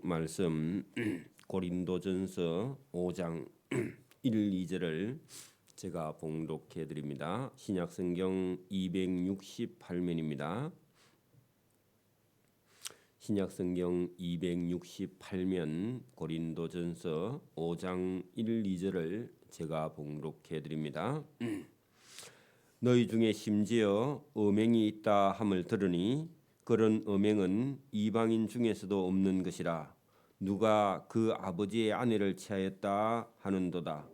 말씀 고린도전서 5장 1, 2절을 제가 봉독해 드립니다. 신약성경 268면입니다. 신약성경 268면 고린도전서 5장 1, 2절을 제가 봉독해 드립니다. 너희 중에 심지어 음행이 있다 함을 들으니 그런 음행은 이방인 중에서도 없는 것이라. 누가 그 아버지의 아내를 취하였다 하는도다.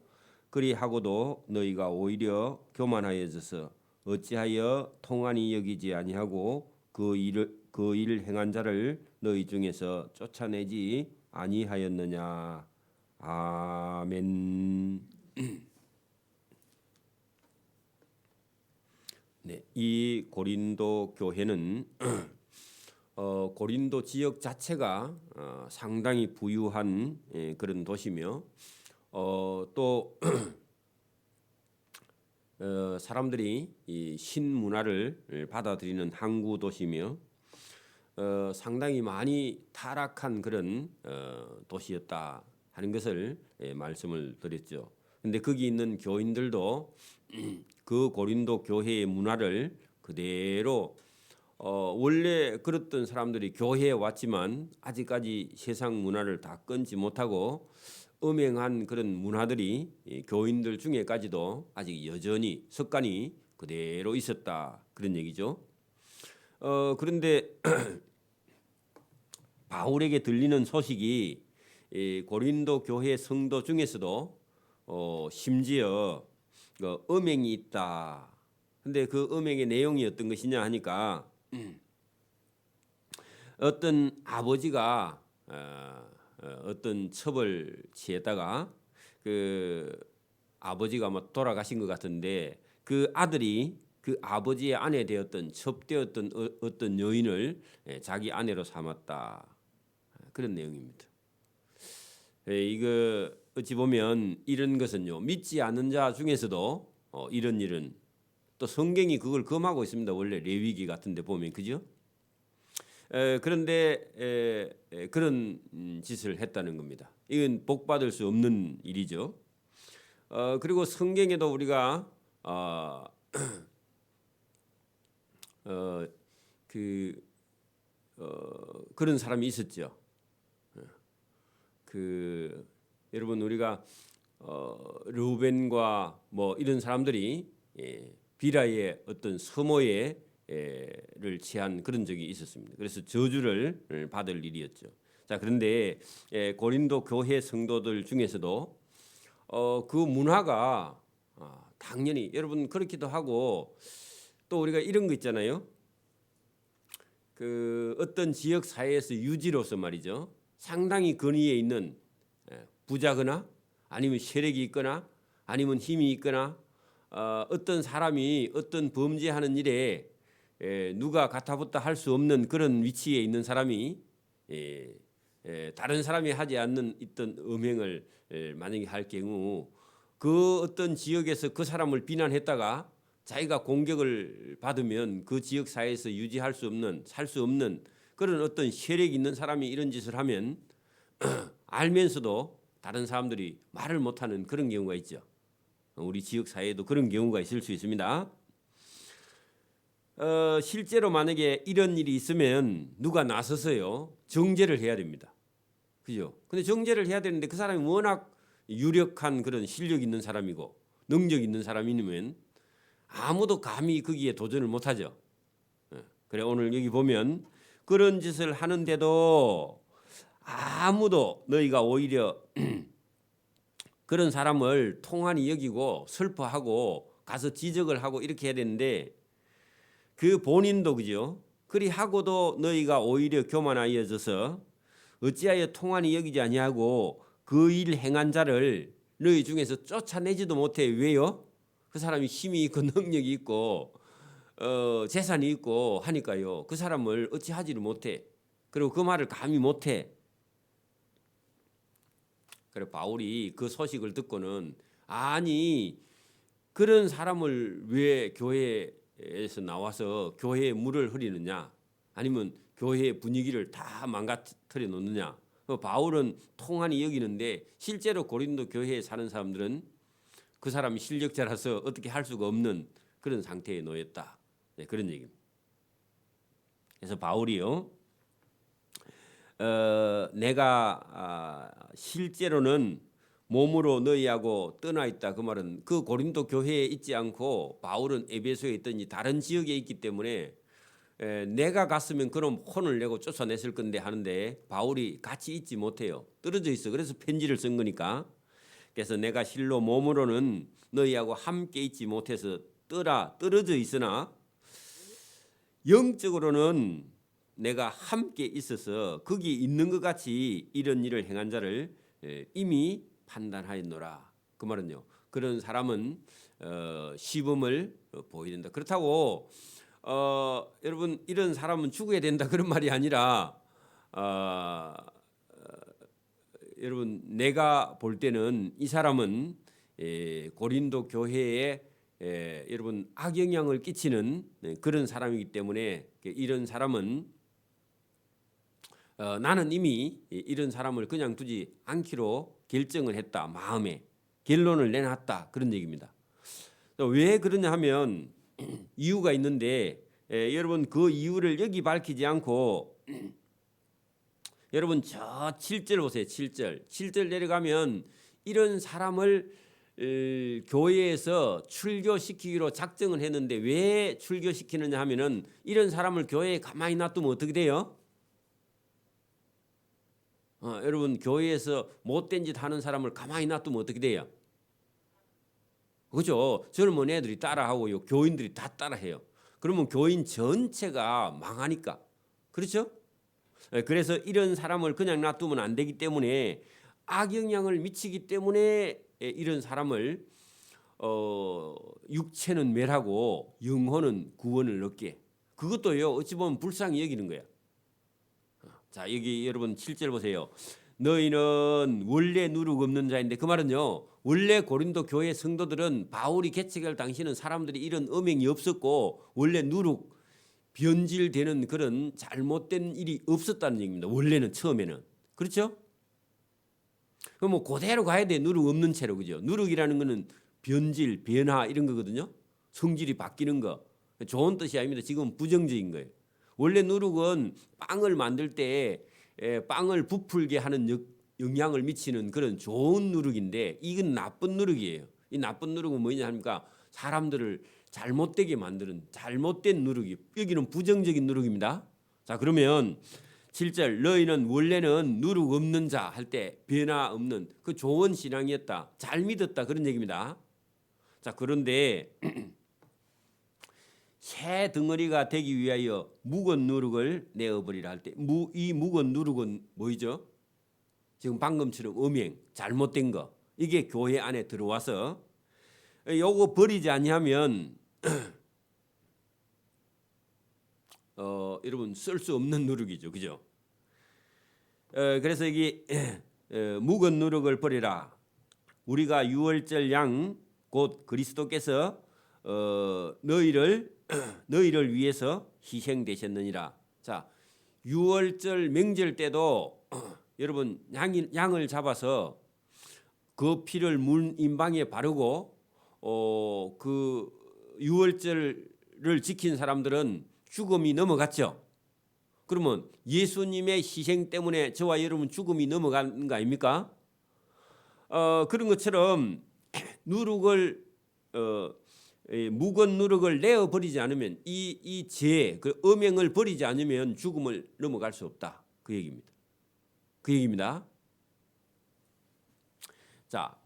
그리하고도 너희가 오히려 교만하여져서 어찌하여 통한이 여기지 아니하고 그 일을 행한 자를 너희 중에서 쫓아내지 아니하였느냐. 아멘. 네, 이 고린도 교회는 고린도 지역 자체가 상당히 부유한 그런 도시며 또 사람들이 이 신문화를 받아들이는 항구 도시며 상당히 많이 타락한 그런 도시였다 하는 것을 말씀을 드렸죠. 근데 거기 있는 교인들도 그 고린도 교회의 문화를 그대로 원래 그랬던 사람들이 교회에 왔지만 아직까지 세상 문화를 다 끊지 못하고 음행한 그런 문화들이 교인들 중에까지도 아직 여전히 습관이 그대로 있었다 그런 얘기죠. 그런데 바울에게 들리는 소식이 고린도 교회 성도 중에서도 심지어 음행이 있다. 근데 그 음행의 내용이 어떤 것이냐 하니까 어떤 아버지가 어떤 첩을 취했다가 그 아버지가 뭐 돌아가신 것 같은데 그 아들이 그 아버지의 아내 되었던 첩되었던 어떤 여인을 자기 아내로 삼았다. 그런 내용입니다. 이거 어찌 보면 이런 것은요, 믿지 않는 자 중에서도 이런 일은 또 성경이 그걸 금하고 있습니다. 원래 레위기 같은데 보면 그죠? 그런데 그런 짓을 했다는 겁니다. 이건 복 받을 수 없는 일이죠. 그리고 성경에도 우리가 그런 사람이 있었죠. 여러분 우리가 르우벤과 뭐 이런 사람들이 비라의 어떤 서모에 를 취한 그런 적이 있었습니다. 그래서 저주를 받을 일이었죠. 자, 그런데 고린도 교회 성도들 중에서도 그 문화가 당연히 여러분 그렇기도 하고 또 우리가 이런 거 있잖아요. 그 어떤 지역 사회에서 유지로서 말이죠. 상당히 권위에 있는 부자거나 아니면 세력이 있거나 아니면 힘이 있거나 어떤 사람이 어떤 범죄하는 일에 누가 가타붙다 할 수 없는 그런 위치에 있는 사람이 다른 사람이 하지 않는 있던 음행을 만약에 할 경우 그 어떤 지역에서 그 사람을 비난했다가 자기가 공격을 받으면 그 지역 사회에서 유지할 수 없는 살 수 없는 그런 어떤 세력이 있는 사람이 이런 짓을 하면 알면서도 다른 사람들이 말을 못하는 그런 경우가 있죠. 우리 지역 사회에도 그런 경우가 있을 수 있습니다. 실제로 만약에 이런 일이 있으면 누가 나서서요 정죄를 해야 됩니다. 그죠? 근데 정죄를 해야 되는데 그 사람이 워낙 유력한 그런 실력 있는 사람이고 능력 있는 사람이면 아무도 감히 거기에 도전을 못하죠. 그래 오늘 여기 보면 그런 짓을 하는데도 아무도 너희가 오히려 그런 사람을 통한이 여기고 슬퍼하고 가서 지적을 하고 이렇게 해야 되는데 그 본인도 그죠? 그리하고도 너희가 오히려 교만하여져서 어찌하여 통한이 여기지 아니하고 그 일 행한 자를 너희 중에서 쫓아내지도 못해. 왜요? 그 사람이 힘이 있고 능력이 있고 재산이 있고 하니까요. 그 사람을 어찌하지를 못해. 그리고 그 말을 감히 못해. 그래 바울이 그 소식을 듣고는 아니 그런 사람을 왜 교회에서 나와서 교회에 물을 흐리느냐 아니면 교회의 분위기를 다 망가뜨려 놓느냐 바울은 통한이 여기는데 실제로 고린도 교회에 사는 사람들은 그 사람이 실력자라서 어떻게 할 수가 없는 그런 상태에 놓였다. 네, 그런 얘기입니다. 그래서 바울이요, 내가 실제로는 몸으로 너희하고 떠나 있다. 그 말은 그 고린도 교회에 있지 않고 바울은 에베소에 있든지 다른 지역에 있기 때문에 내가 갔으면 그럼 혼을 내고 쫓아냈을 건데 하는데 바울이 같이 있지 못해요. 떨어져 있어. 그래서 편지를 쓴 거니까. 그래서 내가 실로 몸으로는 너희하고 함께 있지 못해서 떨어져 있으나 영적으로는 내가 함께 있어서 거기 있는 것 같이 이런 일을 행한 자를 이미 판단하였노라. 그 말은요, 그런 사람은 시범을 보여야 된다. 그렇다고 여러분 이런 사람은 죽어야 된다 그런 말이 아니라 여러분 내가 볼 때는 이 사람은 고린도 교회에 여러분 악영향을 끼치는 그런 사람이기 때문에 이런 사람은 나는 이미 이런 사람을 그냥 두지 않기로 결정을 했다. 마음에 결론을 내놨다. 그런 얘기입니다. 왜 그러냐 하면 이유가 있는데 여러분 그 이유를 여기 밝히지 않고 여러분 저 7절 보세요. 7절 내려가면 이런 사람을 교회에서 출교시키기로 작정을 했는데 왜 출교시키느냐 하면은 이런 사람을 교회에 가만히 놔두면 어떻게 돼요? 여러분 교회에서 못된 짓 하는 사람을 가만히 놔두면 어떻게 돼요? 그렇죠. 젊은 애들이 따라하고요. 교인들이 다 따라해요. 그러면 교인 전체가 망하니까. 그렇죠? 그래서 이런 사람을 그냥 놔두면 안 되기 때문에 악영향을 미치기 때문에 이런 사람을 육체는 멸하고 영혼은 구원을 얻게. 그것도요. 어찌 보면 불쌍히 여기는 거야. 자, 여기 여러분 7절 보세요. 너희는 원래 누룩 없는 자인데 그 말은요. 원래 고린도 교회 성도들은 바울이 개척할 당시는 사람들이 이런 음행이 없었고 원래 누룩 변질되는 그런 잘못된 일이 없었다는 얘기입니다. 원래는 처음에는. 그렇죠? 그럼 뭐 그대로 가야 돼. 누룩 없는 채로. 그죠? 누룩이라는 거는 변질, 변화 이런 거거든요. 성질이 바뀌는 거. 좋은 뜻이 아닙니다. 지금 부정적인 거예요. 원래 누룩은 빵을 만들 때 빵을 부풀게 하는 영향을 미치는 그런 좋은 누룩인데 이건 나쁜 누룩이에요. 이 나쁜 누룩은 뭐냐 합니까? 사람들을 잘못되게 만드는 잘못된 누룩이. 여기는 부정적인 누룩입니다. 자, 그러면 7절 너희는 원래는 누룩 없는 자 할 때 변화 없는 그 좋은 신앙이었다. 잘 믿었다 그런 얘기입니다. 자, 그런데 새 덩어리가 되기 위하여 묵은 누룩을 내어버리라 할 때 이 묵은 누룩은 뭐죠? 지금 방금처럼 음행, 잘못된 거 이게 교회 안에 들어와서 요거 버리지 아니하면 여러분 쓸 수 없는 누룩이죠, 그죠? 그래서 여기 묵은 누룩을 버리라. 우리가 유월절 양 곧 그리스도께서 너희를 위해서 희생되셨느니라. 자, 유월절 명절 때도 여러분 양을 잡아서 그 피를 문 임방에 바르고 그 유월절을 지킨 사람들은 죽음이 넘어갔죠. 그러면 예수님의 희생 때문에 저와 여러분 죽음이 넘어간 거 아닙니까? 그런 것처럼 누룩을 묵은 누룩을 내어 버리지 않으면 이 죄, 그 음행을 버리지 않으면 죽음을 넘어갈 수 없다. 그 얘기입니다. 그 얘기입니다. 자,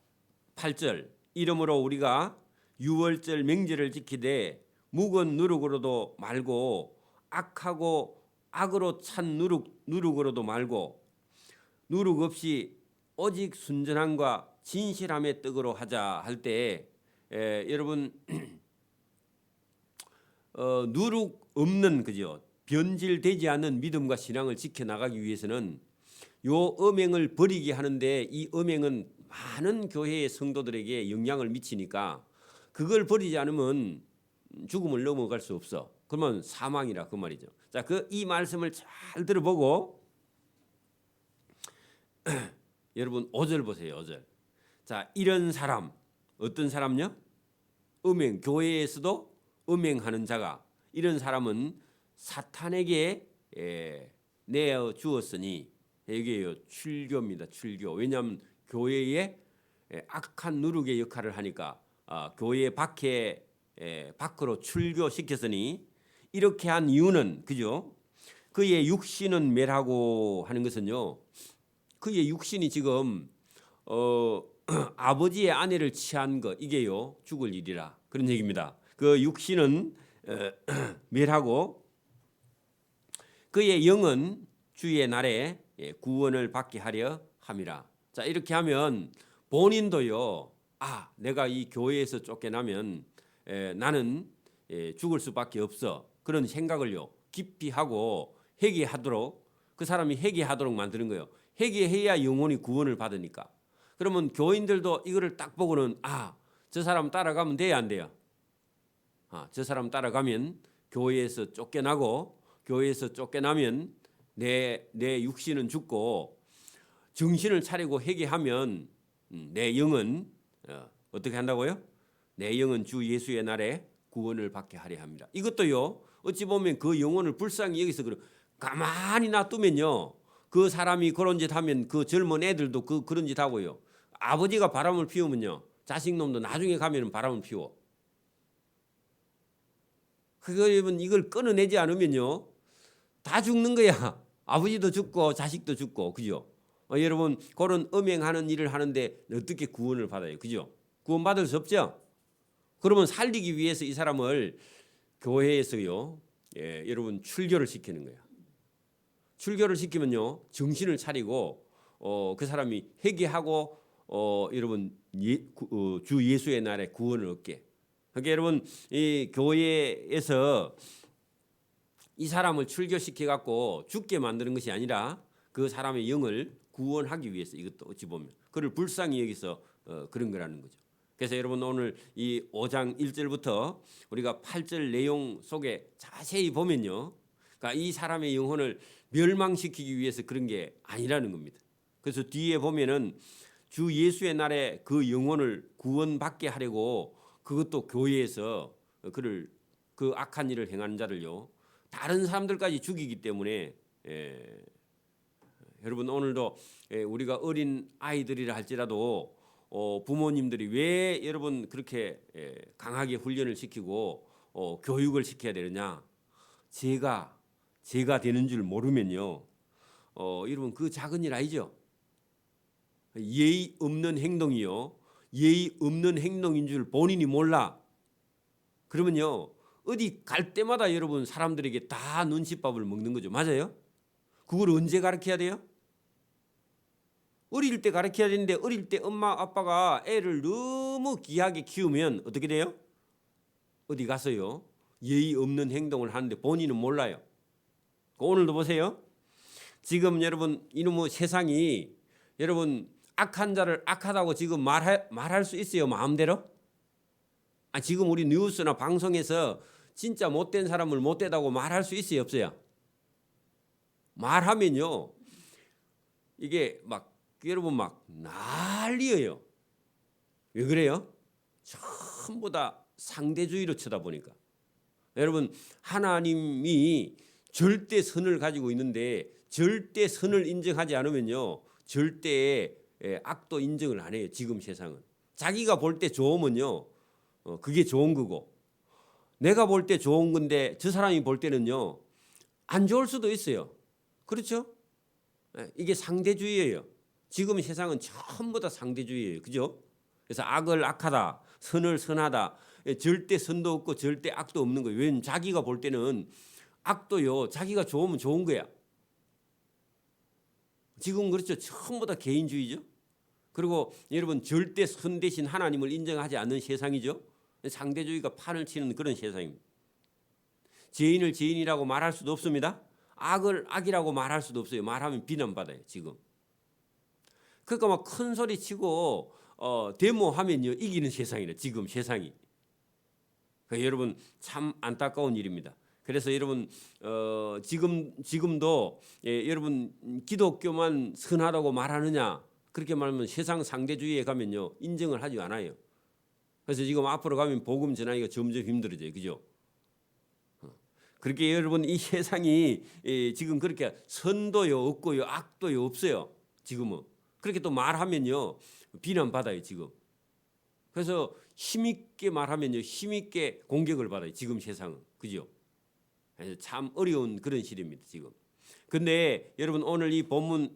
8절. 이러므로 우리가 유월절 명절을 지키되 묵은 누룩으로도 말고 악하고 악으로 찬 누룩으로도 말고 누룩 없이 오직 순전함과 진실함의 떡으로 하자 할 때 여러분 누룩 없는 그죠? 변질되지 않는 믿음과 신앙을 지켜나가기 위해서는 요 음행을 버리게 하는데 이 음행은 많은 교회의 성도들에게 영향을 미치니까 그걸 버리지 않으면 죽음을 넘어갈 수 없어. 그러면 사망이라 그 말이죠. 자, 이 말씀을 잘 들어보고 여러분 5절 보세요. 5절. 자, 이런 사람 어떤 사람요? 음행, 교회에서도 음행하는 자가, 이런 사람은 사탄에게 내어 주었으니, 이게요 출교입니다. 출교. 왜냐하면 교회에 악한 누룩의 역할을 하니까 교회 밖으로 출교시켰으니, 이렇게 한 이유는, 그죠? 그의 육신은 멸하고 하는 것은요, 그의 육신이 지금 아버지의 아내를 취한 것, 이게요 죽을 일이라, 그런 얘기입니다. 그 육신은 멸하고 그의 영은 주의 날에 구원을 받게 하려 함이라. 자, 이렇게 하면 본인도요, 내가 이 교회에서 쫓겨나면 나는 죽을 수밖에 없어, 그런 생각을요 깊이 하고 회개하도록, 그 사람이 회개하도록 만드는 거예요. 회개해야 영혼이 구원을 받으니까. 그러면 교인들도 이거를 딱 보고는 저 사람 따라가면 돼야 안 돼요? 저 사람 따라가면 교회에서 쫓겨나고, 교회에서 쫓겨나면 내 육신은 죽고 정신을 차리고 회개하면 내 영은 어떻게 한다고요? 내 영은 주 예수의 날에 구원을 받게 하려 합니다. 이것도요 어찌 보면 그 영혼을 불쌍히 여기서 가만히 놔두면요, 그 사람이 그런 짓 하면 그 젊은 애들도 그런 짓 하고요. 아버지가 바람을 피우면요, 자식놈도 나중에 가면 바람을 피워. 그러면 이걸 끊어내지 않으면요 다 죽는 거야. 아버지도 죽고 자식도 죽고, 그죠? 여러분 그런 음행하는 일을 하는데 어떻게 구원을 받아요? 그죠? 구원 받을 수 없죠? 그러면 살리기 위해서 이 사람을 교회에서요, 여러분 출교를 시키는 거야. 출교를 시키면요 정신을 차리고 그 사람이 회개하고 여러분 주 예수의 날에 구원을 얻게. 그러니까 여러분 이 교회에서 이 사람을 출교시켜 갖고 죽게 만드는 것이 아니라 그 사람의 영을 구원하기 위해서, 이것도 어찌 보면 그를 불쌍히 여기서 그런 거라는 거죠. 그래서 여러분 오늘 이 5장 1절부터 우리가 8절 내용 속에 자세히 보면요, 그러니까 이 사람의 영혼을 멸망시키기 위해서 그런 게 아니라는 겁니다. 그래서 뒤에 보면은 주 예수의 날에 그 영혼을 구원받게 하려고, 그것도 교회에서 그를, 그 악한 일을 행하는 자를요 다른 사람들까지 죽이기 때문에, 여러분 오늘도 우리가 어린 아이들이라 할지라도 부모님들이 왜 여러분 그렇게 강하게 훈련을 시키고 교육을 시켜야 되느냐? 제가 되는 줄 모르면요, 여러분 그 작은 일 아니죠? 예의 없는 행동이요, 예의 없는 행동인 줄 본인이 몰라. 그러면요 어디 갈 때마다 여러분 사람들에게 다 눈칫밥을 먹는 거죠. 맞아요? 그걸 언제 가르쳐야 돼요? 어릴 때 가르쳐야 되는데, 어릴 때 엄마 아빠가 애를 너무 귀하게 키우면 어떻게 돼요? 어디 가서요 예의 없는 행동을 하는데 본인은 몰라요. 오늘도 보세요. 지금 여러분 이놈의 세상이, 여러분 악한 자를 악하다고 지금 말할 수 있어요 마음대로? 지금 우리 뉴스나 방송에서 진짜 못된 사람을 못되다고 말할 수 있어요 없어요? 말하면요 이게 막 여러분 막 난리예요. 왜 그래요? 전부 다 상대주의로 쳐다보니까. 여러분 하나님이 절대 선을 가지고 있는데 절대 선을 인정하지 않으면요 절대 악도 인정을 안 해요. 지금 세상은 자기가 볼 때 좋으면요 그게 좋은 거고, 내가 볼 때 좋은 건데 저 사람이 볼 때는요 안 좋을 수도 있어요. 그렇죠? 이게 상대주의예요. 지금 세상은 전부 다 상대주의예요. 그죠? 그래서 악을 악하다, 선을 선하다, 절대 선도 없고 절대 악도 없는 거예요. 왜냐면 자기가 볼 때는 악도요 자기가 좋으면 좋은 거야. 지금 그렇죠. 전부 다 개인주의죠. 그리고 여러분 절대 선 대신 하나님을 인정하지 않는 세상이죠. 상대주의가 판을 치는 그런 세상입니다. 죄인을 죄인이라고 말할 수도 없습니다. 악을 악이라고 말할 수도 없어요. 말하면 비난받아요. 지금. 그러니까 막 큰 소리 치고 데모하면요 이기는 세상이래. 지금 세상이. 그러니까 여러분 참 안타까운 일입니다. 그래서 여러분 지금도 여러분 기독교만 선하다고 말하느냐 그렇게 말하면 세상 상대주의에 가면요 인정을 하지 않아요. 그래서 지금 앞으로 가면 복음 전하기가 점점 힘들어져요, 그죠? 그렇게 여러분 이 세상이 지금 그렇게 선도요 없고요 악도요 없어요. 지금은 그렇게 또 말하면요 비난받아요 지금. 그래서 힘있게 말하면요 힘있게 공격을 받아요 지금 세상은, 그죠? 그래서 참 어려운 그런 시대입니다 지금. 근데 여러분 오늘 이 본문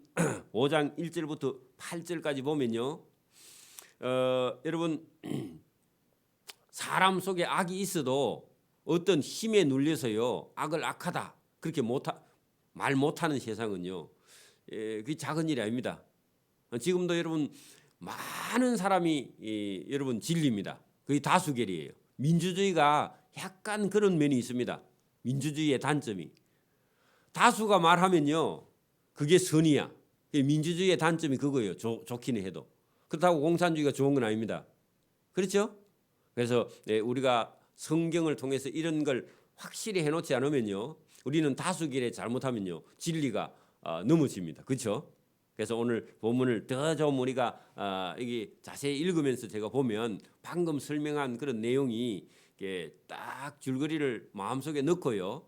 5장 1절부터 8절까지 보면요 여러분 사람 속에 악이 있어도 어떤 힘에 눌려서요 악을 악하다 그렇게 말 못하는 세상은요 그게 작은 일이 아닙니다. 지금도 여러분 많은 사람이 여러분 진리입니다. 거의 다수결이에요. 민주주의가 약간 그런 면이 있습니다. 민주주의의 단점이 다수가 말하면요 그게 선이야. 민주주의의 단점이 그거예요. 좋기는 해도 그렇다고 공산주의가 좋은 건 아닙니다. 그렇죠? 그래서 우리가 성경을 통해서 이런 걸 확실히 해놓지 않으면요 우리는 다수결에 잘못하면요 진리가 넘어집니다. 그렇죠? 그래서 오늘 본문을 더 좀 우리가 여기 자세히 읽으면서 제가 보면 방금 설명한 그런 내용이 딱 줄거리를 마음속에 넣고요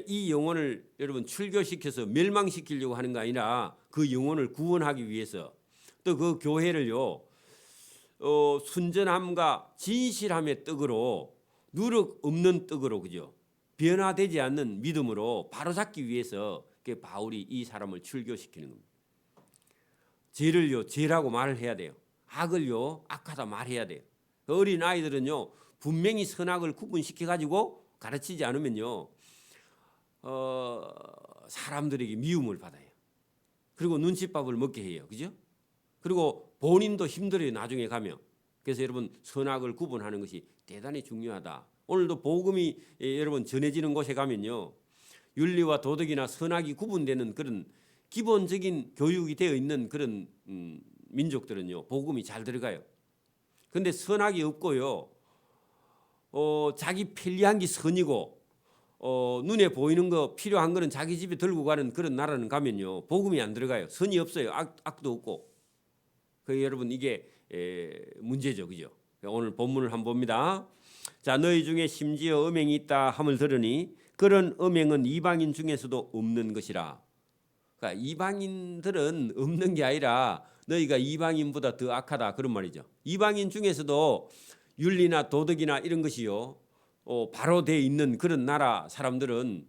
이 영혼을 여러분 출교시켜서 멸망시키려고 하는 거 아니라 그 영혼을 구원하기 위해서 또 그 교회를요 순전함과 진실함의 떡으로 누룩 없는 떡으로 그죠 변화되지 않는 믿음으로 바로잡기 위해서 바울이 이 사람을 출교시키는 겁니다. 죄를요 죄라고 말을 해야 돼요. 악을요 악하다 말해야 돼요. 어린 아이들은요 분명히 선악을 구분시켜 가지고 가르치지 않으면요 사람들에게 미움을 받아요. 그리고 눈칫밥을 먹게 해요. 그죠? 그리고 본인도 힘들어요. 나중에 가면. 그래서 여러분 선악을 구분하는 것이 대단히 중요하다. 오늘도 복음이 여러분 전해지는 곳에 가면요. 윤리와 도덕이나 선악이 구분되는 그런 기본적인 교육이 되어 있는 그런 민족들은요. 복음이 잘 들어가요. 그런데 선악이 없고요. 자기 편리한 게 선이고 눈에 보이는 거 필요한 거는 자기 집에 들고 가는 그런 나라는 가면요. 복음이 안 들어가요. 선이 없어요. 악도 없고. 그 여러분 이게 문제죠. 그죠? 오늘 본문을 한번 봅니다. 자, 너희 중에 심지어 음행이 있다 함을 들으니 그런 음행은 이방인 중에서도 없는 것이라. 그러니까 이방인들은 없는 게 아니라 너희가 이방인보다 더 악하다 그런 말이죠. 이방인 중에서도 윤리나 도덕이나 이런 것이요 바로 돼 있는 그런 나라 사람들은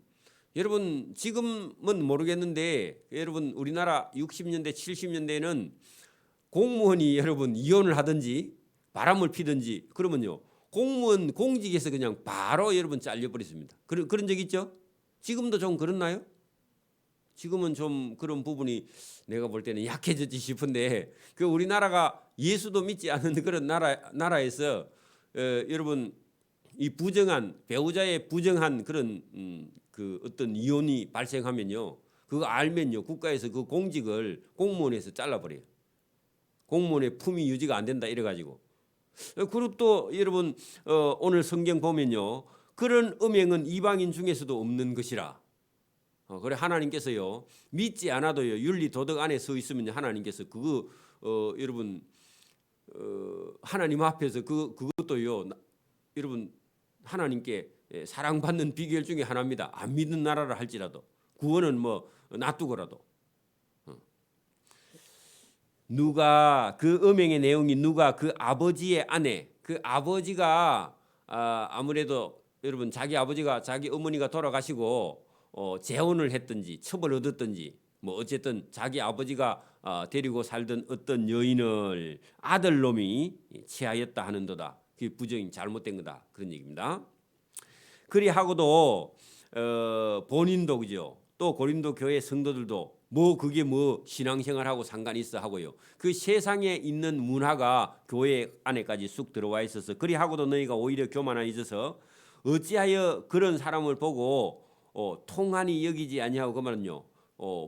여러분 지금은 모르겠는데 여러분 우리나라 60년대 70년대에는 공무원이 여러분 이혼을 하든지 바람을 피든지 그러면요 공무원 공직에서 그냥 바로 여러분 잘려버렸습니다. 그런 적 있죠? 지금도 좀 그렇나요? 지금은 좀 그런 부분이 내가 볼 때는 약해졌지 싶은데 그 우리나라가 예수도 믿지 않는 그런 나라에서 여러분 이 부정한 배우자의 부정한 그런 그 어떤 이혼이 발생하면요 그거 알면요 국가에서 그 공직을 공무원에서 잘라버려요. 공무원의 품위 유지가 안 된다 이래가지고 그리고 또 여러분 오늘 성경 보면요 그런 음행은 이방인 중에서도 없는 것이라. 그래 하나님께서요 믿지 않아도요 윤리 도덕 안에 서 있으면 하나님께서 그거 여러분 하나님 앞에서 그것도요 여러분 하나님께 사랑받는 비결 중에 하나입니다. 안 믿는 나라라 할지라도 구원은 뭐 놔두고라도 누가 그 음행의 내용이 누가 그 아버지의 아내 그 아버지가 아무래도 여러분 자기 아버지가 자기 어머니가 돌아가시고 재혼을 했든지 처벌을 얻었든지 뭐 어쨌든 자기 아버지가 데리고 살던 어떤 여인을 아들놈이 취하였다 하는도다. 그게 부정이 잘못된 거다 그런 얘기입니다. 그리하고도 본인도 그죠. 또 고린도 교회 성도들도 뭐 그게 뭐 신앙생활하고 상관이 있어 하고요. 그 세상에 있는 문화가 교회 안에까지 쑥 들어와 있어서 그리하고도 너희가 오히려 교만하여 있어서 어찌하여 그런 사람을 보고 통한이 여기지 아니하고 그 말은요.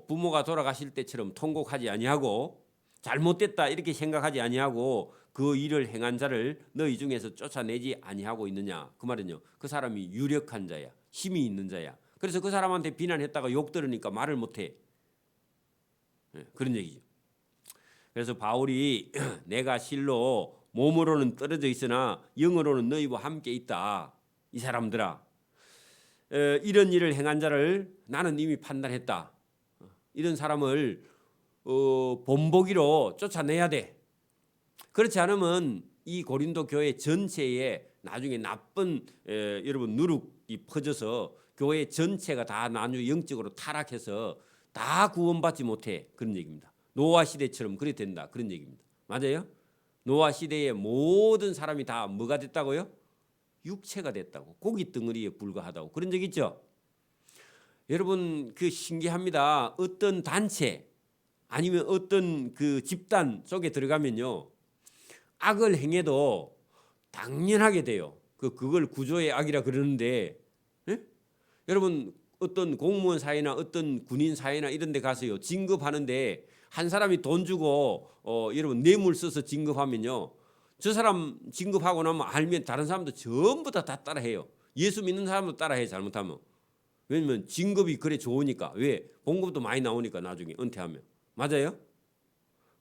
부모가 돌아가실 때처럼 통곡하지 아니하고 잘못됐다 이렇게 생각하지 아니하고 그 일을 행한 자를 너희 중에서 쫓아내지 아니하고 있느냐 그 말은요. 그 사람이 유력한 자야. 힘이 있는 자야. 그래서 그 사람한테 비난했다가 욕 들으니까 말을 못해. 그런 얘기죠. 그래서 바울이 내가 실로 몸으로는 떨어져 있으나 영으로는 너희와 함께 있다. 이 사람들아, 이런 일을 행한 자를 나는 이미 판단했다. 이런 사람을 본보기로 쫓아내야 돼. 그렇지 않으면 이 고린도 교회 전체에 나중에 나쁜 여러분 누룩이 퍼져서 교회 전체가 다 나중에 영적으로 타락해서 다 구원받지 못해. 그런 얘기입니다. 노아 시대처럼 그래 된다. 그런 얘기입니다. 맞아요? 노아 시대의 모든 사람이 다 뭐가 됐다고요? 육체가 됐다고. 고기 덩어리에 불과하다고. 그런 적 있죠? 여러분 그 신기합니다. 어떤 단체 아니면 어떤 그 집단 속에 들어가면요. 악을 행해도 당연하게 돼요. 그걸 구조의 악이라 그러는데 예? 여러분 어떤 공무원 사회나 어떤 군인 사회나 이런 데 가서요. 진급하는데 한 사람이 돈 주고 여러분 뇌물 써서 진급하면요. 저 사람 진급하고 나면 알면 다른 사람도 전부 다 따라해요. 예수 믿는 사람도 따라해 잘못하면. 왜냐면 진급이 그래 좋으니까. 왜? 봉급도 많이 나오니까 나중에 은퇴하면. 맞아요?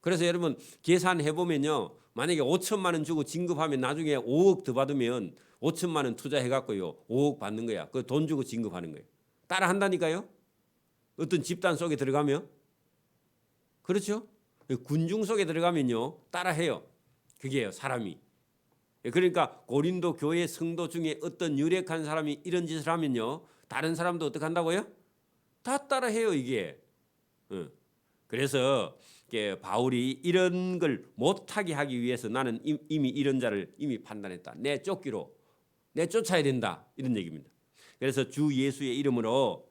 그래서 여러분 계산해 보면요. 만약에 5천만 원 주고 진급하면 나중에 5억 더 받으면 5천만 원 투자해 갖고요. 5억 받는 거야. 그 돈 주고 진급하는 거예요. 따라 한다니까요. 어떤 집단 속에 들어가면. 그렇죠? 군중 속에 들어가면요. 따라 해요. 그게요. 사람이. 그러니까 고린도 교회 성도 중에 어떤 유력한 사람이 이런 짓을 하면요. 다른 사람도 어떻게 한다고요? 다 따라 해요, 이게. 그래서 바울이 이런 걸 못하게 하기 위해서 나는 이미 이런 자를 이미 판단했다. 내 쫓아야 된다. 이런 얘기입니다. 그래서 주 예수의 이름으로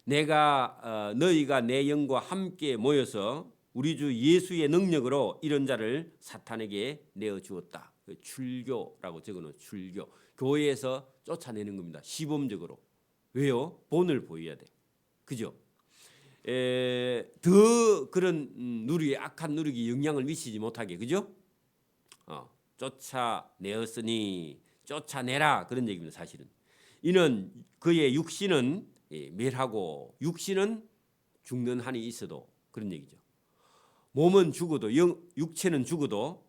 내가 너희가 내 영과 함께 모여서 우리 주 예수의 능력으로 이런 자를 사탄에게 내어 주었다. 출교라고 적어놓은 출교. 교회에서 쫓아내는 겁니다. 시범적으로. 왜요? 본을 보여야 돼. 그죠? 더 그런 누리에 악한 누리기 영향을 미치지 못하게. 그죠? 쫓아내었으니 쫓아내라. 그런 얘기입니다. 사실은. 이는 그의 육신은 멸하고 육신은 죽는 한이 있어도 그런 얘기죠. 몸은 죽어도 육체는 죽어도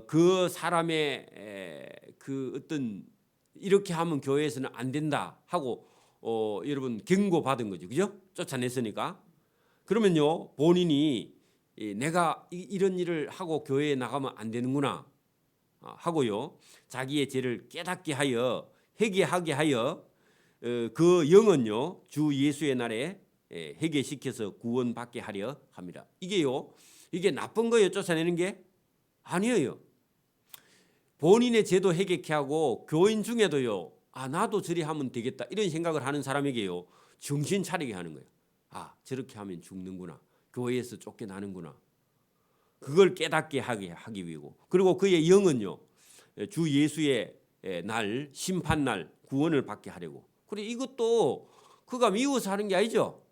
그 사람의 그 어떤 이렇게 하면 교회에서는 안 된다 하고 여러분 경고 받은 거죠. 그죠? 쫓아냈으니까. 그러면요. 본인이 내가 이런 일을 하고 교회에 나가면 안 되는구나 하고요. 자기의 죄를 깨닫게 하여 회개하게 하여 그 영은요. 주 예수의 날에 회개시켜서 구원받게 하려 합니다. 이게 나쁜 거예요. 쫓아내는 게 아니에요. 본인의 죄도 회개케 하고 교인 중에도요. 나도 저리 하면 되겠다 이런 생각을 하는 사람에게요. 정신 차리게 하는 거예요. 저렇게 하면 죽는구나. 교회에서 쫓겨나는구나. 그걸 깨닫게 하기 위하고 그리고 그의 영은요. 주 예수의 날 심판날 구원을 받게 하려고. 그리고 이것도 그가 미워서 하는 게 아니죠.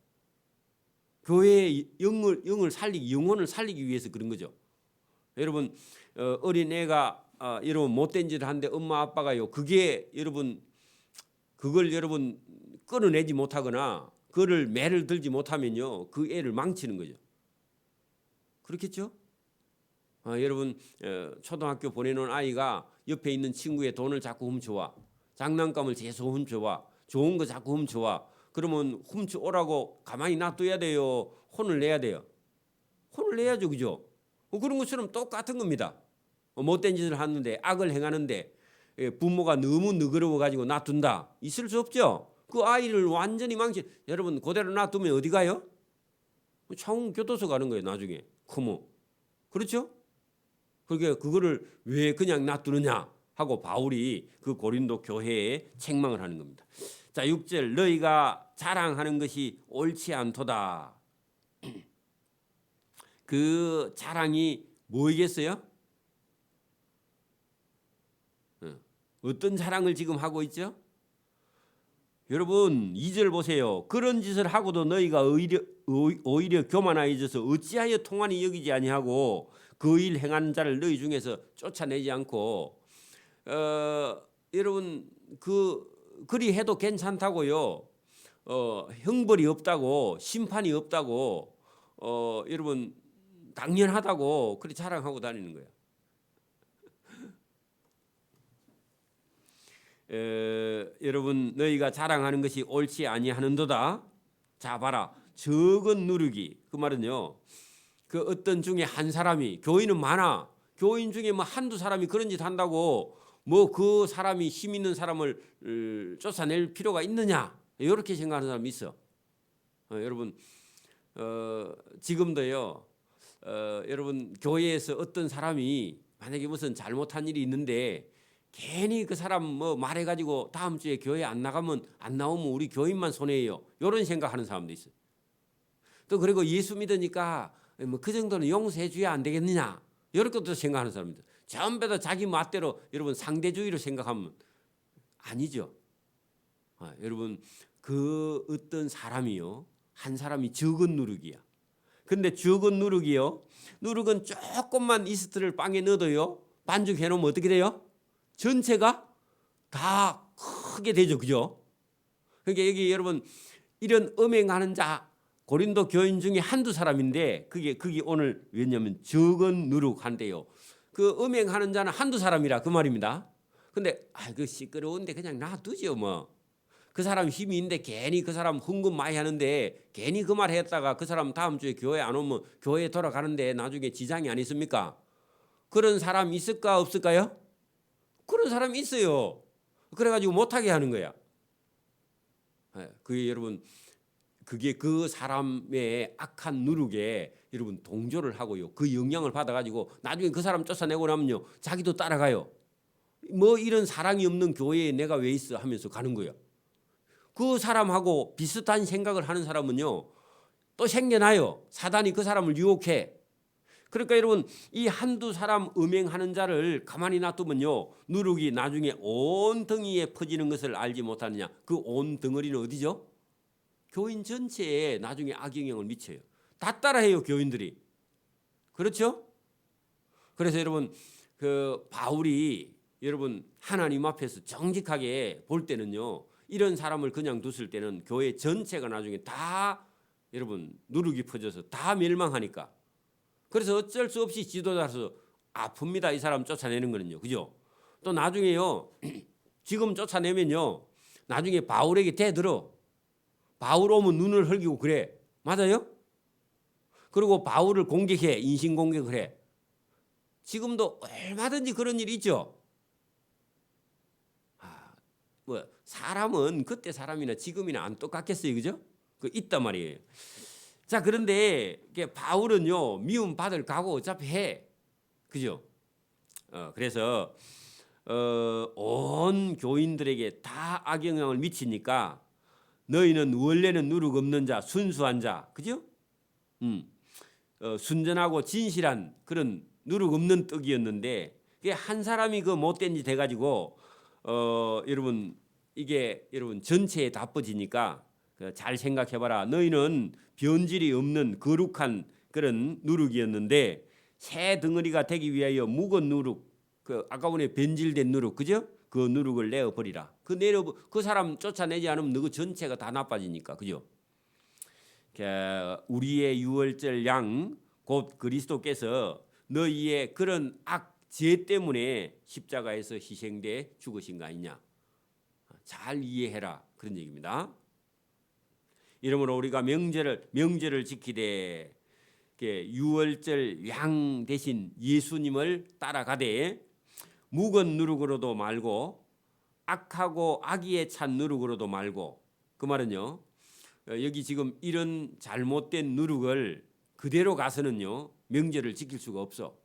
교회의 영을 살리기 영혼을 살리기 위해서 그런 거죠. 여러분 어린 애가 여러분 못된 짓을 하는데 엄마 아빠가요. 그게 여러분 그걸 여러분 끊어내지 못하거나 그를 매를 들지 못하면요. 그 애를 망치는 거죠. 그렇겠죠? 여러분 초등학교 보내놓은 아이가 옆에 있는 친구의 돈을 자꾸 훔쳐와. 장난감을 계속 훔쳐와. 좋은 거 자꾸 훔쳐와. 그러면 훔쳐오라고 가만히 놔둬야 돼요. 혼을 내야 돼요. 혼을 내야죠. 그죠? 그런 것처럼 똑같은 겁니다. 못된 짓을 하는데 악을 행하는데 부모가 너무 너그러워 가지고 놔둔다. 있을 수 없죠. 그 아이를 완전히 여러분 그대로 놔두면 어디 가요? 차원 교도소 가는 거예요. 나중에 크면. 그렇죠? 그러니까 그거를 왜 그냥 놔두느냐 하고 바울이 그 고린도 교회에 책망을 하는 겁니다. 자 6절 너희가 자랑하는 것이 옳지 않도다. 그 자랑이 뭐이겠어요? 어떤 자랑을 지금 하고 있죠? 여러분 2절 보세요. 그런 짓을 하고도 너희가 오히려 교만하여져서 어찌하여 통한이 여기지 아니하고 그 일 행하는 자를 너희 중에서 쫓아내지 않고 여러분 그리 해도 괜찮다고요. 형벌이 없다고, 심판이 없다고, 여러분 당연하다고 그리 자랑하고 다니는 거예요. 여러분 너희가 자랑하는 것이 옳지 아니하는도다. 자 봐라, 적은 누룩이, 그 말은요, 그 어떤 중에 한 사람이, 교인은 많아, 교인 중에 뭐 한두 사람이 그런 짓 한다고 뭐 그 사람이 힘 있는 사람을 쫓아낼 필요가 있느냐, 이렇게 생각하는 사람이 있어. 여러분 지금도요, 여러분 교회에서 어떤 사람이 만약에 무슨 잘못한 일이 있는데 괜히 그 사람 뭐 말해가지고 다음 주에 교회 안 나오면 우리 교인만 손해예요, 이런 생각하는 사람도 있어요. 또 그리고 예수 믿으니까 뭐 그 정도는 용서해 줘야 안 되겠느냐, 이렇게 또 생각하는 사람입니다. 전부 다 자기 맛대로 여러분 상대주의로 생각하면 아니죠. 여러분 그 어떤 사람이요, 한 사람이 적은 누룩이야. 근데 적은 누룩이요, 누룩은 조금만 이스트를 빵에 넣어도요, 반죽해 놓으면 어떻게 돼요? 전체가 다 크게 되죠, 그죠? 그러니까 여기 여러분 이런 음행하는 자 고린도 교인 중에 한두 사람인데 그게 오늘 왜냐면 적은 누룩한데요. 그 음행하는 자는 한두 사람이라 그 말입니다. 근데 그 시끄러운데 그냥 놔두죠 뭐. 그 사람 힘이 있는데 괜히 그 사람 헌금 많이 하는데 괜히 그 말 했다가 그 사람 다음 주에 교회 안 오면 교회 돌아가는데 나중에 지장이 안 있습니까? 그런 사람 있을까 없을까요? 그런 사람이 있어요. 그래가지고 못하게 하는 거야. 그게 여러분 그게 그 사람의 악한 누룩에 여러분 동조를 하고요. 그 영향을 받아가지고 나중에 그 사람 쫓아내고 나면요, 자기도 따라가요. 뭐 이런 사랑이 없는 교회에 내가 왜 있어 하면서 가는 거예요. 그 사람하고 비슷한 생각을 하는 사람은요, 또 생겨나요. 사단이 그 사람을 유혹해. 그러니까 여러분 이 한두 사람 음행하는 자를 가만히 놔두면요, 누룩이 나중에 온 덩이에 퍼지는 것을 알지 못하느냐. 그 온 덩어리는 어디죠? 교인 전체에 나중에 악영향을 미쳐요. 다 따라해요, 교인들이. 그렇죠? 그래서 여러분 그 바울이 여러분 하나님 앞에서 정직하게 볼 때는요, 이런 사람을 그냥 뒀을 때는 교회 전체가 나중에 다 여러분 누룩이 퍼져서 다 멸망하니까. 그래서 어쩔 수 없이 지도자로서 아픕니다. 이 사람 쫓아내는 거는요. 그죠? 또 나중에요. 지금 쫓아내면요, 나중에 바울에게 대들어. 바울 오면 눈을 흘기고 그래. 맞아요? 그리고 바울을 공격해. 인신공격을 해. 지금도 얼마든지 그런 일이 있죠. 뭐 사람은 그때 사람이나 지금이나 안 똑같겠어요. 그죠? 그 있단 말이에요. 자, 그런데 바울은요, 미움 받을 각오 어차피 해. 그죠? 그래서 온 교인들에게 다 악영향을 미치니까 너희는 원래는 누룩 없는 자, 순수한 자, 그죠? 순전하고 진실한 그런 누룩 없는 떡이었는데, 그게 한 사람이 그 못된 짓 해가지고 여러분 이게 여러분 전체에 다 퍼지니까 잘 생각해봐라. 너희는 변질이 없는 거룩한 그런 누룩이었는데 새 덩어리가 되기 위하여 묵은 누룩, 그 아까 보니 변질된 누룩, 그죠? 그 누룩을 내어 버리라. 그 사람 쫓아내지 않으면 너 전체가 다 나빠지니까, 그죠? 우리의 유월절 양 곧 그리스도께서 너희의 그런 악죄 때문에 십자가에서 희생돼 죽으신 거 아니냐. 잘 이해해라, 그런 얘기입니다. 이러므로 우리가 명절을 지키되 유월절 양 대신 예수님을 따라가되 묵은 누룩으로도 말고 악하고 악의에 찬 누룩으로도 말고, 그 말은요, 여기 지금 이런 잘못된 누룩을 그대로 가서는요 명절을 지킬 수가 없어.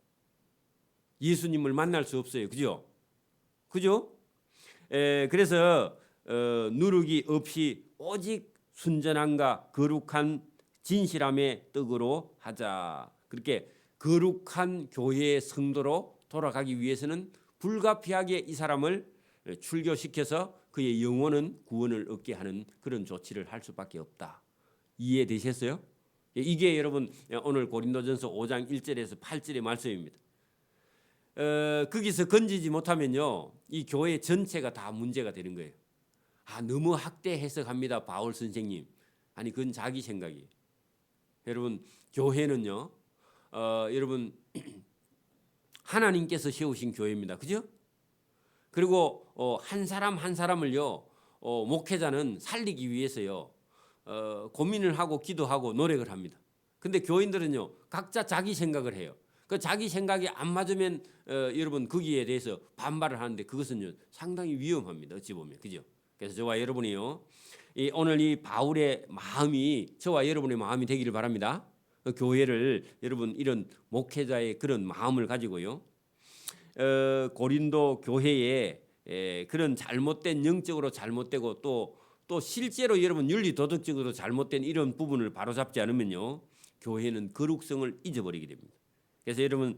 예수님을 만날 수 없어요. 그죠? 그죠? 그래서 누룩이 없이 오직 순전함과 거룩한 진실함의 떡으로 하자. 그렇게 거룩한 교회의 성도로 돌아가기 위해서는 불가피하게 이 사람을 출교시켜서 그의 영혼은 구원을 얻게 하는 그런 조치를 할 수밖에 없다. 이해되셨어요? 이게 여러분 오늘 고린도전서 5장 1절에서 8절의 말씀입니다. 거기서 건지지 못하면요, 이 교회 전체가 다 문제가 되는 거예요. 너무 학대 해석합니다, 바울 선생님. 아니, 그건 자기 생각이에요. 여러분, 교회는요, 여러분 하나님께서 세우신 교회입니다. 그죠? 그리고 한 사람 한 사람을요, 목회자는 살리기 위해서요, 고민을 하고 기도하고 노력을 합니다. 근데 교인들은요, 각자 자기 생각을 해요. 그 자기 생각이 안 맞으면 여러분 거기에 대해서 반발을 하는데, 그것은요 상당히 위험합니다. 어찌 보면. 그죠? 그래서 저와 여러분이요, 오늘 이 바울의 마음이 저와 여러분의 마음이 되기를 바랍니다. 교회를 여러분 이런 목회자의 그런 마음을 가지고요, 고린도 교회에 그런 잘못된, 영적으로 잘못되고 또 실제로 여러분 윤리 도덕적으로 잘못된 이런 부분을 바로잡지 않으면요, 교회는 거룩성을 잊어버리게 됩니다. 그래서 여러분,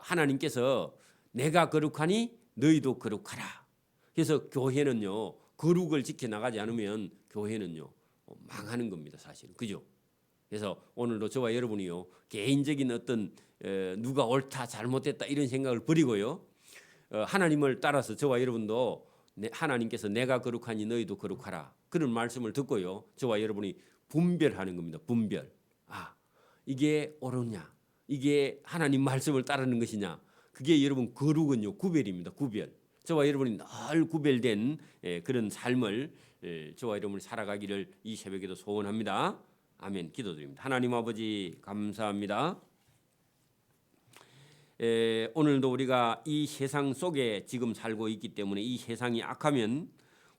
하나님께서 내가 거룩하니 너희도 거룩하라. 그래서 교회는요, 거룩을 지켜나가지 않으면 교회는요 망하는 겁니다, 사실은. 그죠? 그래서 오늘도 저와 여러분이요, 개인적인 어떤 누가 옳다 잘못됐다 이런 생각을 버리고요, 하나님을 따라서 저와 여러분도 하나님께서 내가 거룩하니 너희도 거룩하라, 그런 말씀을 듣고요, 저와 여러분이 분별하는 겁니다. 분별. 이게 옳으냐, 이게 하나님 말씀을 따르는 것이냐, 그게 여러분 거룩은요 구별입니다. 구별. 저와 여러분이 늘 구별된 그런 삶을 저와 여러분이 살아가기를 이 새벽에도 소원합니다. 아멘. 기도드립니다. 하나님 아버지, 감사합니다. 오늘도 우리가 이 세상 속에 지금 살고 있기 때문에, 이 세상이 악하면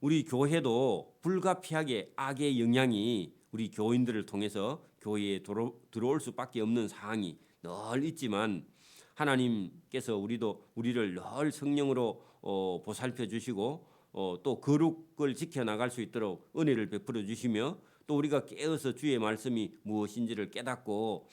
우리 교회도 불가피하게 악의 영향이 우리 교인들을 통해서 교회에 들어올 수밖에 없는 상황이 늘 있지만, 하나님께서 우리를 늘 성령으로 보살펴 주시고 또 거룩을 지켜나갈 수 있도록 은혜를 베풀어 주시며, 또 우리가 깨어서 주의 말씀이 무엇인지를 깨닫고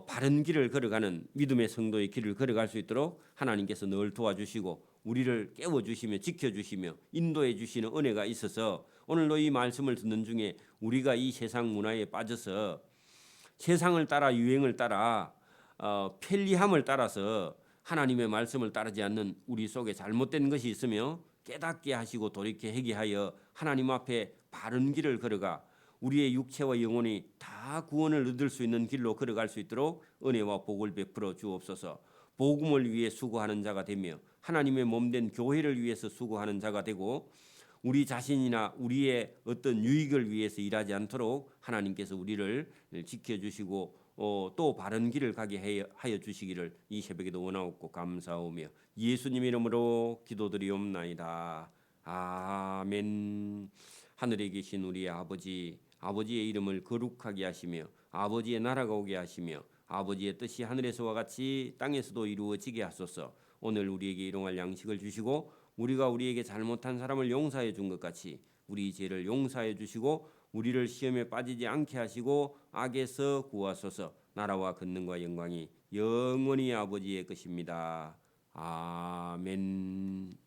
바른 길을 걸어가는 믿음의 성도의 길을 걸어갈 수 있도록 하나님께서 늘 도와주시고 우리를 깨워주시며 지켜주시며 인도해 주시는 은혜가 있어서, 오늘도 이 말씀을 듣는 중에 우리가 이 세상 문화에 빠져서 세상을 따라, 유행을 따라, 편리함을 따라서 하나님의 말씀을 따르지 않는 우리 속에 잘못된 것이 있으며 깨닫게 하시고 돌이켜 회개하여 하나님 앞에 바른 길을 걸어가 우리의 육체와 영혼이 다 구원을 얻을 수 있는 길로 걸어갈 수 있도록 은혜와 복을 베풀어 주옵소서. 복음을 위해 수고하는 자가 되며 하나님의 몸된 교회를 위해서 수고하는 자가 되고, 우리 자신이나 우리의 어떤 유익을 위해서 일하지 않도록 하나님께서 우리를 지켜주시고 또 바른 길을 가게 하여 주시기를 이 새벽에도 원하옵고 감사하오며 예수님 이름으로 기도드리옵나이다. 아멘. 하늘에 계신 우리 아버지, 아버지의 이름을 거룩하게 하시며 아버지의 나라가 오게 하시며 아버지의 뜻이 하늘에서와 같이 땅에서도 이루어지게 하소서. 오늘 우리에게 일용할 양식을 주시고 우리가 우리에게 잘못한 사람을 용서해 준 것 같이 우리 죄를 용서해 주시고 우리를 시험에 빠지지 않게 하시고 악에서 구하소서. 나라와 권능과 영광이 영원히 아버지의 것입니다. 아멘.